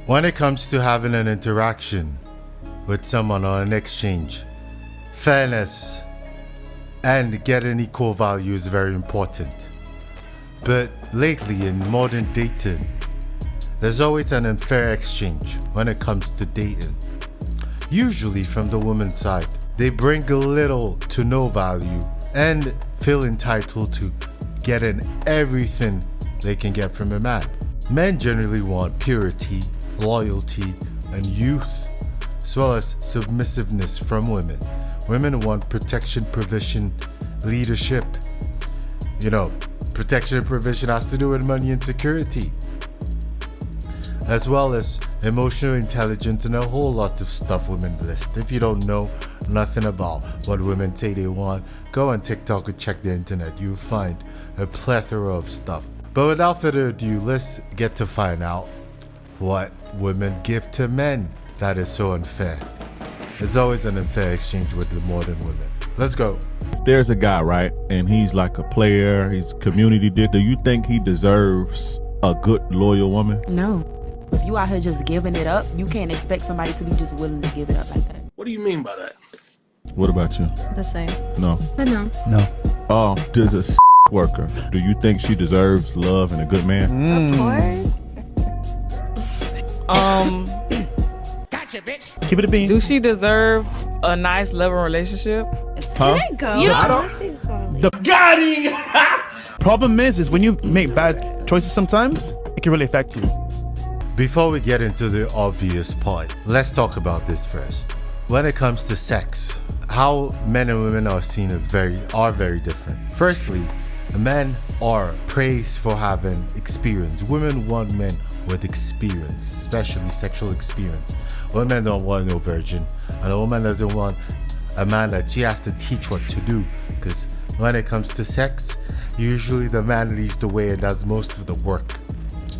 When it comes to having an interaction with someone or an exchange, fairness and getting equal value is very important. But lately in modern dating, there's always an unfair exchange when it comes to dating. Usually from the woman's side, they bring little to no value and feel entitled to getting everything they can get from a man. Men generally want purity, loyalty, and youth, as well as submissiveness from women. Women want protection, provision, leadership. Protection and provision has to do with money and security, as well as emotional intelligence and a whole lot of stuff women list. If you don't know nothing about what women say they want, go on TikTok or check the internet. You'll find a plethora of stuff. But without further ado, let's get to find out what women give to men that is so unfair. It's always an unfair exchange with the modern women. Let's go. There's a guy, right? And he's like a player, he's community dick. Do you think he deserves a good, loyal woman? No. If you out here just giving it up, you can't expect somebody to be just willing to give it up like that. What do you mean by that? What about you? The same. No. No. Oh, does a worker, do you think she deserves love and a good man? Of course. Gotcha, bitch. Keep it a bean. Do she deserve a nice, loving relationship? Huh? There you go. You know, I honestly just want to leave. The Got him! problem is when you make bad choices sometimes, it can really affect you. Before we get into the obvious part, let's talk about this first. When it comes to sex, how men and women are seen as very different. Firstly, men are praised for having experience. Women want men with experience, especially sexual experience. Women don't want no virgin, and a woman doesn't want a man that she has to teach what to do. Because when it comes to sex, usually the man leads the way and does most of the work,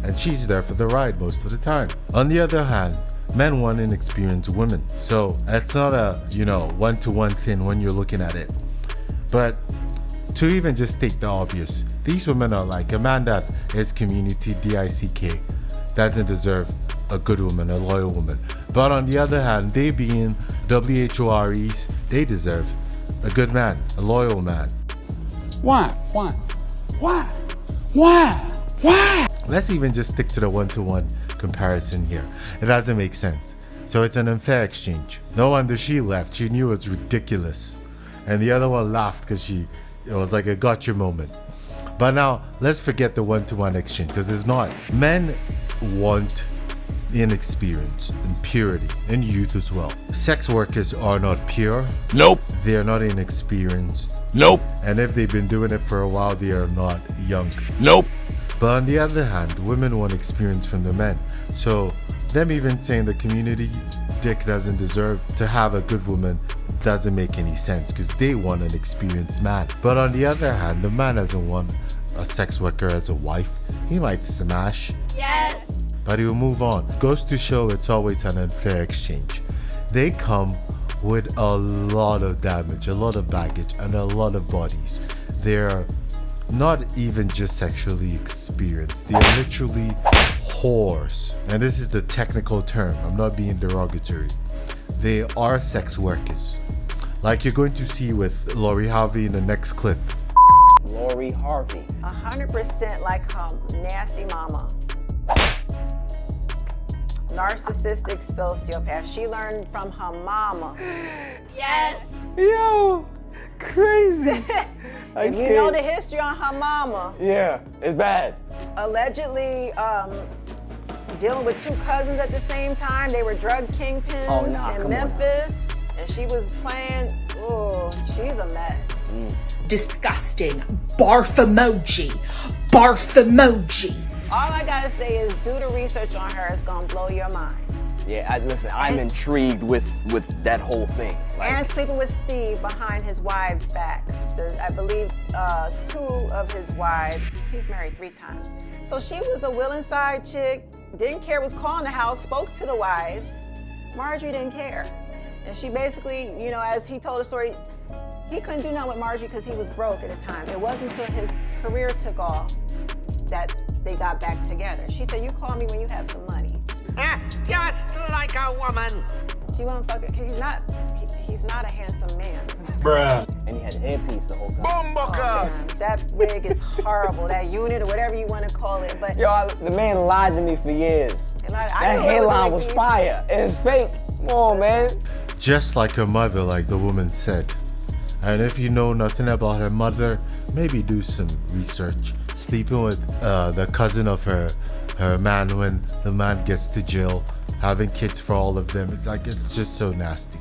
and she's there for the ride most of the time. On the other hand, men want inexperienced women, so it's not a one-to-one thing when you're looking at it. But to even just state the obvious, these women are like a man that is community DICK doesn't deserve a good woman, a loyal woman. But on the other hand, they being WHOREs, they deserve a good man, a loyal man. Why? Let's even just stick to the one-to-one comparison here. It doesn't make sense. So it's an unfair exchange. No wonder she left. She knew it was ridiculous. And the other one laughed because it was like a gotcha moment. But now, let's forget the one-to-one exchange, because it's not. Men want inexperience and purity and youth as well. Sex workers are not pure. Nope. They are not inexperienced. Nope. And if they've been doing it for a while, they are not young. Nope. But on the other hand, women want experience from the men. So them even saying the community dick doesn't deserve to have a good woman doesn't make any sense, because they want an experienced man. But on the other hand, the man doesn't want a sex worker as a wife. He might smash. Yes. But he'll move on. Goes to show it's always an unfair exchange. They come with a lot of damage, a lot of baggage, and a lot of bodies. They're not even just sexually experienced. They're literally whores. And this is the technical term. I'm not being derogatory. They are sex workers. Like you're going to see with Lori Harvey in the next clip. Lori Harvey. 100% like her nasty mama. Narcissistic sociopath. She learned from her mama. Yes. Yo, crazy. If you know the history on her mama. Yeah, it's bad. Allegedly dealing with two cousins at the same time. They were drug kingpins in Memphis. And she was playing, she's a mess. Disgusting. Barf emoji. Barf emoji. All I gotta say is do the research on her. It's gonna blow your mind. Yeah, I'm intrigued with that whole thing. And sleeping with Steve behind his wives' backs. I believe two of his wives, he's married 3 times. So she was a willing side chick, didn't care, was calling the house, spoke to the wives. Marjorie didn't care. And she basically, as he told the story, he couldn't do nothing with Marjorie because he was broke at the time. It wasn't until his career took off that they got back together. She said, you call me when you have some money. Just like a woman. She won't fuck it, 'cause he's not a handsome man. Bruh. And he had a headpiece the whole time. Man, that wig is horrible. That unit or whatever you want to call it. But Yo, the man lied to me for years. and I That knew it hairline a was piece. fire. It's fake. Come on, man. Just like her mother, like the woman said. And if you know nothing about her mother, maybe do some research. Sleeping with the cousin of her man when the man gets to jail, having kids for all of them, it's just so nasty.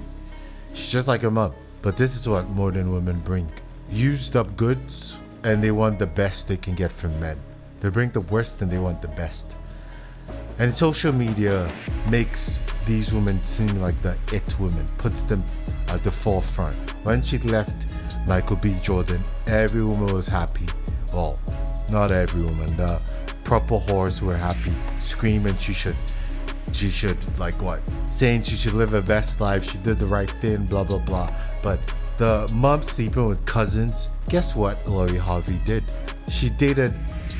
She's just like her mom. But this is what modern women bring. Used up goods, and they want the best they can get from men. They bring the worst and they want the best. And social media makes these women seem like the it women, puts them at the forefront. When she left Michael B. Jordan, every woman was happy. Well, not every woman. The proper whores were happy, screaming she should saying she should live her best life, she did the right thing, blah blah blah. But the mom sleeping with cousins, guess what Lori Harvey did? She dated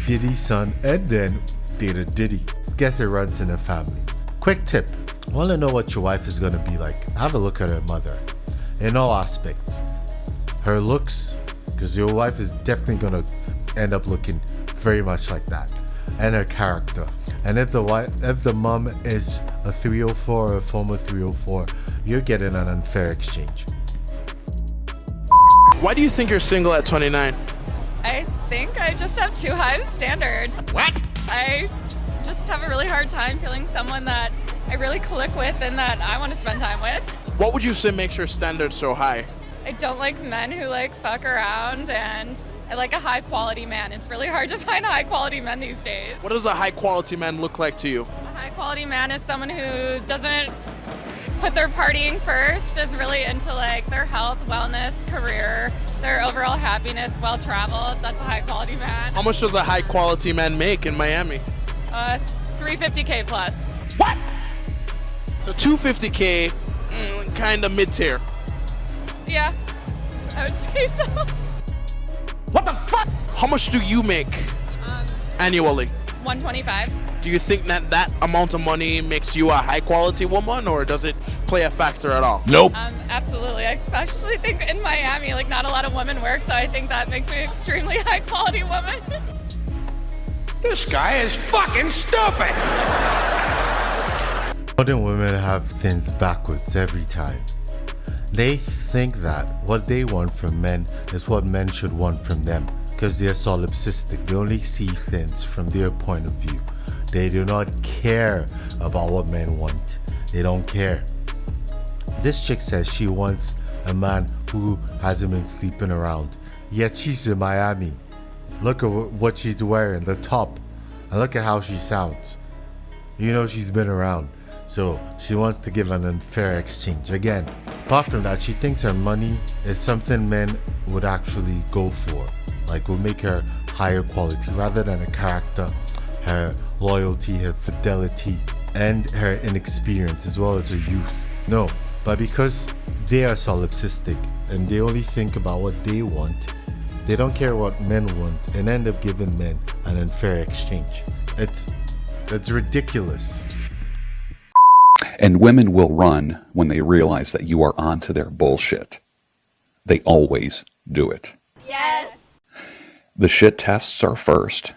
Diddy's son and then dated Diddy. Guess it runs in the family. Quick tip, want to know what your wife is going to be like? Have a look at her mother in all aspects. Her looks, because your wife is definitely going to end up looking very much like that, and her character. And if the mom is a 304 or a former 304, you're getting an unfair exchange. Why do you think you're single at 29? I think I just have too high of standards. What? I just have a really hard time feeling someone that I really click with and that I want to spend time with. What would you say makes your standards so high? I don't like men who fuck around, and I like a high quality man. It's really hard to find high quality men these days. What does a high quality man look like to you? A high quality man is someone who doesn't put their partying first, is really into their health, wellness, career, their overall happiness, well traveled. That's a high quality man. How much does a high quality man make in Miami? $350K plus. What? So $250K, kind of mid-tier. Yeah, I would say so. What the fuck? How much do you make annually? $125. Do you think that amount of money makes you a high quality woman, or does it play a factor at all? Nope. Absolutely. I especially think in Miami, not a lot of women work, so I think that makes me an extremely high quality woman. This guy is fucking stupid. Modern women have things backwards every time. They think that what they want from men is what men should want from them, because they're solipsistic. They only see things from their point of view. They do not care about what men want. They don't care. This chick says she wants a man who hasn't been sleeping around, yet she's in Miami. Look at what she's wearing, the top, and look at how she sounds. You know she's been around. So she wants to give an unfair exchange. Again, apart from that, she thinks her money is something men would actually go for. Will make her higher quality rather than her character, her loyalty, her fidelity, and her inexperience as well as her youth. No, but because they are solipsistic and they only think about what they want, they don't care what men want and end up giving men an unfair exchange. It's ridiculous. And women will run when they realize that you are onto their bullshit. They always do it. Yes. The shit tests are first.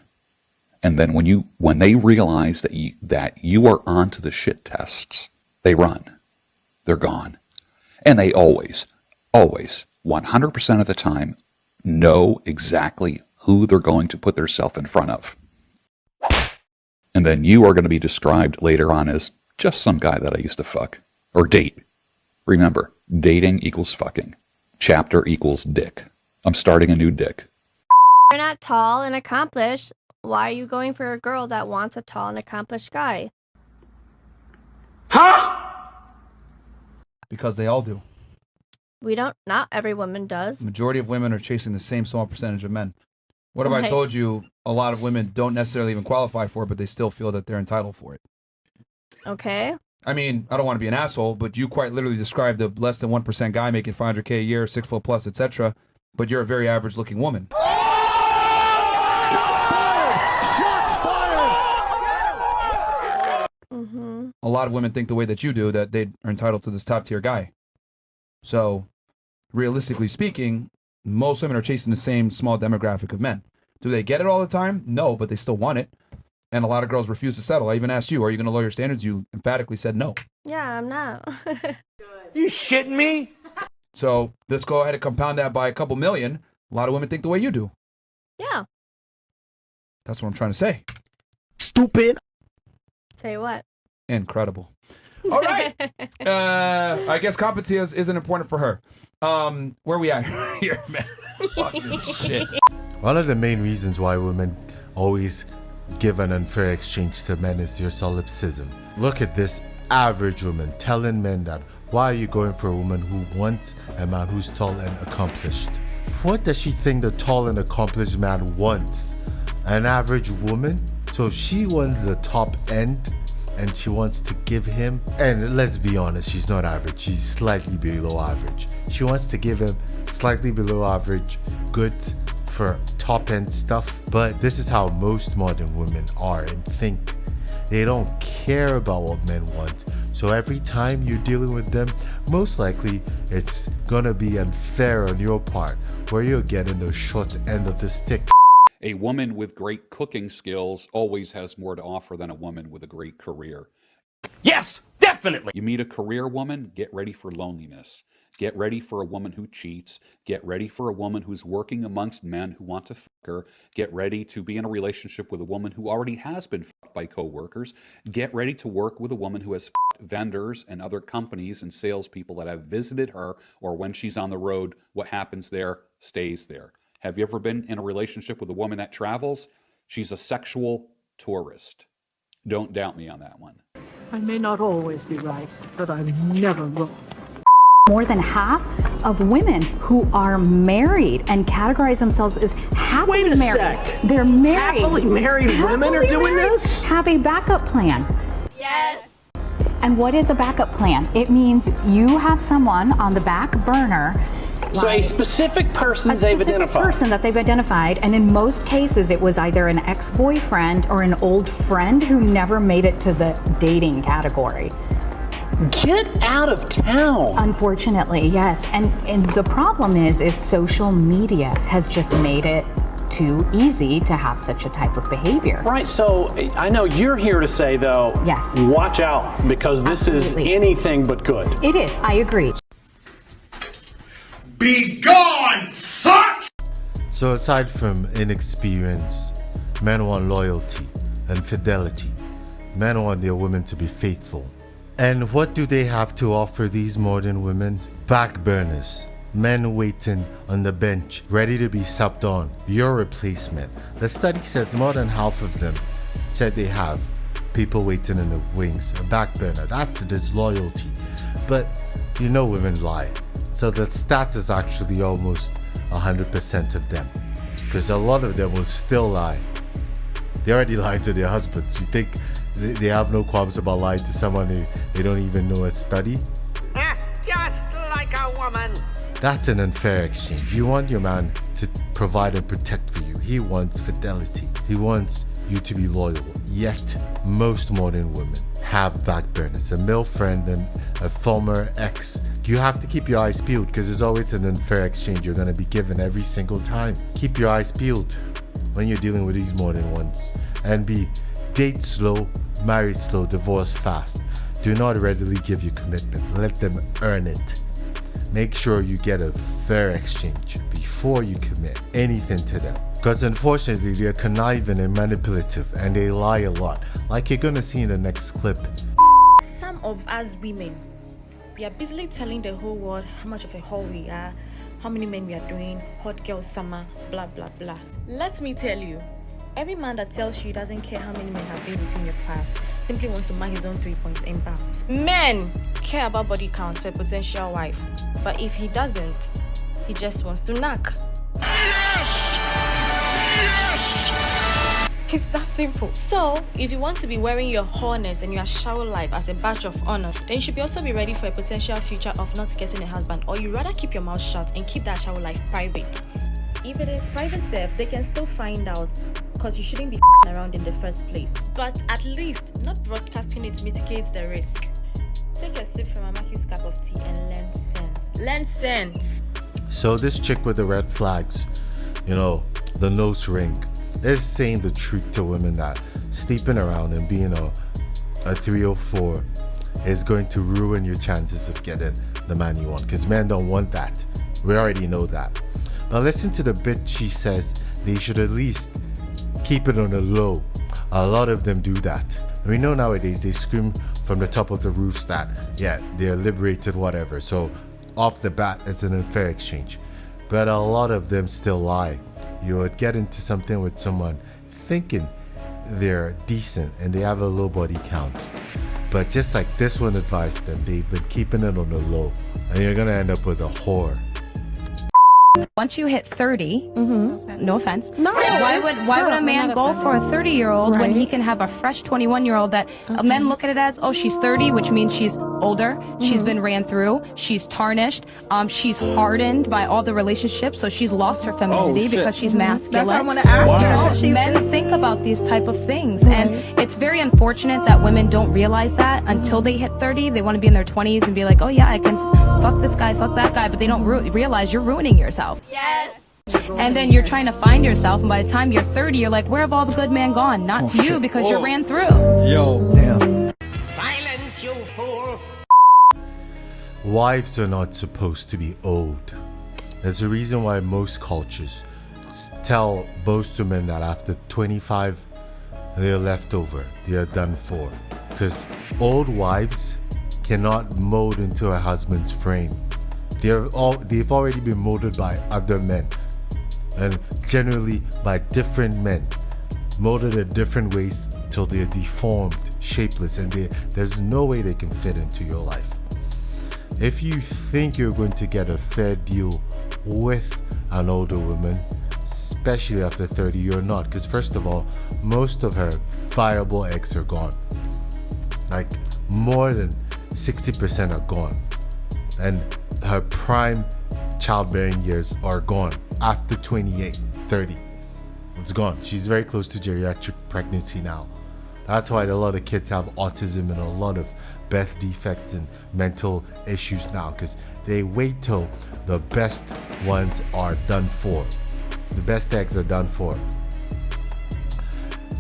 And then when they realize that you are onto the shit tests, they run. They're gone. And they always, 100% of the time, know exactly who they're going to put themselves in front of. And then you are going to be described later on as just some guy that I used to fuck. Or date. Remember, dating equals fucking. Chapter equals dick. I'm starting a new dick. You're not tall and accomplished. Why are you going for a girl that wants a tall and accomplished guy? Huh? Because they all do. Not every woman does. The majority of women are chasing the same small percentage of men. What if I told you a lot of women don't necessarily even qualify for it, but they still feel that they're entitled for it? Okay. I mean, I don't want to be an asshole, but you quite literally described a less than 1% guy making $500K a year, 6 foot plus, etc. But you're a very average looking woman. Mm-hmm. A lot of women think the way that you do, that they are entitled to this top tier guy. So, realistically speaking, most women are chasing the same small demographic of men. Do they get it all the time? No, but they still want it. And a lot of girls refuse to settle. I even asked you, are you going to lower your standards? You emphatically said no. Yeah, I'm not. You shitting me? So let's go ahead and compound that by a couple million. A lot of women think the way you do. Yeah. That's what I'm trying to say. Stupid. Say what? Incredible. All right. I guess competence isn't important for her. Where we at here, man? Fucking shit. One of the main reasons why women always give an unfair exchange to men is their solipsism. Look at this average woman telling men that, why are you going for a woman who wants a man who's tall and accomplished? What does she think the tall and accomplished man wants? An average woman? So she wants the top end and she wants to give him, and let's be honest, she's not average, she's slightly below average. She wants to give him slightly below average goods for top end stuff, but this is how most modern women are and think. They don't care about what men want. So every time you're dealing with them, most likely it's gonna be unfair on your part, where you're getting the short end of the stick. A woman with great cooking skills always has more to offer than a woman with a great career. Yes, definitely. You meet a career woman, get ready for loneliness. Get ready for a woman who cheats. Get ready for a woman who's working amongst men who want to fuck her. Get ready to be in a relationship with a woman who already has been fucked by coworkers. Get ready to work with a woman who has fucked vendors and other companies and salespeople that have visited her, or when she's on the road, what happens there stays there. Have you ever been in a relationship with a woman that travels? She's a sexual tourist. Don't doubt me on that one. I may not always be right, but I'm never wrong. More than half of women who are married and categorize themselves as happily married. Sec. They're married. Happily married women are doing this? Have a backup plan. Yes. And what is a backup plan? It means you have someone on the back burner. So a specific person they've identified. A person that they've identified, and in most cases it was either an ex-boyfriend or an old friend who never made it to the dating category. Get out of town. Unfortunately, yes. And the problem is social media has just made it too easy to have such a type of behavior. Right, so I know you're here to say, though, yes, watch out, because this Absolutely. is anything but good. It is, I agree. Be gone, fuck! So aside from inexperience, men want loyalty and fidelity. Men want their women to be faithful. And what do they have to offer these modern women? Back burners. Men waiting on the bench, ready to be subbed on. Your replacement. The study says more than half of them said they have people waiting in the wings, a back burner. That's disloyalty. But you know women lie. So the stat is actually almost 100% of them. Because a lot of them will still lie. They already lied to their husbands. You think they have no qualms about lying to someone they don't even know at study? Just like a woman. That's an unfair exchange. You want your man to provide and protect for you. He wants fidelity. He wants you to be loyal. Yet, most modern women have back burners. A male friend and a former ex. You have to keep your eyes peeled because there's always an unfair exchange you're going to be given every single time. Keep your eyes peeled when you're dealing with these modern ones. And be date slow, marry slow, divorce fast. Do not readily give your commitment. Let them earn it. Make sure you get a fair exchange before you commit anything to them. Because unfortunately, they're conniving and manipulative and they lie a lot. Like you're gonna see in the next clip. Some of us women, we are busily telling the whole world how much of a whore we are, how many men we are doing, hot girl summer, blah blah blah. Let me tell you, every man that tells you he doesn't care how many men have been with you in your past simply wants to mark his own 3 points inbound. Men care about body count for a potential wife, but if he doesn't, he just wants to knock. Yes! Yes! It's that simple. So, if you want to be wearing your wholeness and your shower life as a badge of honor, then you should also be ready for a potential future of not getting a husband, or you rather keep your mouth shut and keep that shower life private. If it is private safe, they can still find out. because you shouldn't be around in the first place. But at least not broadcasting it mitigates the risk. Take a sip from Amaki's cup of tea and learn sense. Learn sense. So this chick with the red flags, you know, the nose ring, is saying the truth to women that sleeping around and being a 304 is going to ruin your chances of getting the man you want, because men don't want that. We already know that. Now listen to the bit she says they should at least keep it on the low. A lot of them do that. And we know nowadays they scream from the top of the roofs that, yeah, they're liberated, whatever. So off the bat, it's an unfair exchange. But a lot of them still lie. You would get into something with someone thinking they're decent and they have a low body count. But just like this one advised them, they've been keeping it on the low. And you're gonna end up with a whore. Once you hit 30, no offense, No, why would a man go for a 30-year-old when Right. he can have a fresh 21-year-old that men look at it as, oh, she's 30, which means she's older, she's been ran through, she's tarnished, she's hardened by all the relationships, so she's lost her femininity because she's masculine. That's what I wanna ask You her, know, 'cause she's men think about these type of things, and it's very unfortunate that women don't realize that until they hit 30. They want to be in their 20s and be like, oh yeah, I can fuck this guy, fuck that guy, but they don't realize you're ruining yourself. Yes. And then you're trying to find yourself, and by the time you're 30, you're like, where have all the good men gone? Not to you, because you ran through. Yo, damn. Silence, you fool! Wives are not supposed to be old. There's a reason why most cultures tell most women that after 25, they're left over, they're done for. Because old wives cannot mold into a husband's frame. They've already been molded by other men, and generally by different men, molded in different ways till they're deformed, shapeless, and there's no way they can fit into your life. If you think you're going to get a fair deal with an older woman, especially after 30, you're not, because first of all, most of her viable eggs are gone. Like more than 60% are gone, and her prime childbearing years are gone after 28, 30. It's gone. She's very close to geriatric pregnancy now. That's why a lot of kids have autism and a lot of birth defects and mental issues now, because they wait till the best ones are done for. The best eggs are done for.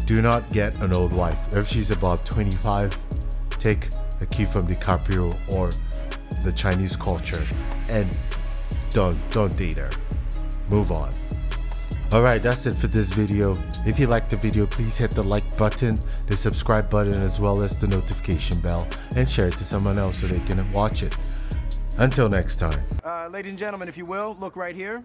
Do not get an old wife. If she's above 25, take a cue from DiCaprio or the Chinese culture and don't date her. Move on. Alright, that's it for this video. If you liked the video, please hit the like button, the subscribe button, as well as the notification bell, and share it to someone else so they can watch it. Until next time. Ladies and gentlemen, if you will, look right here.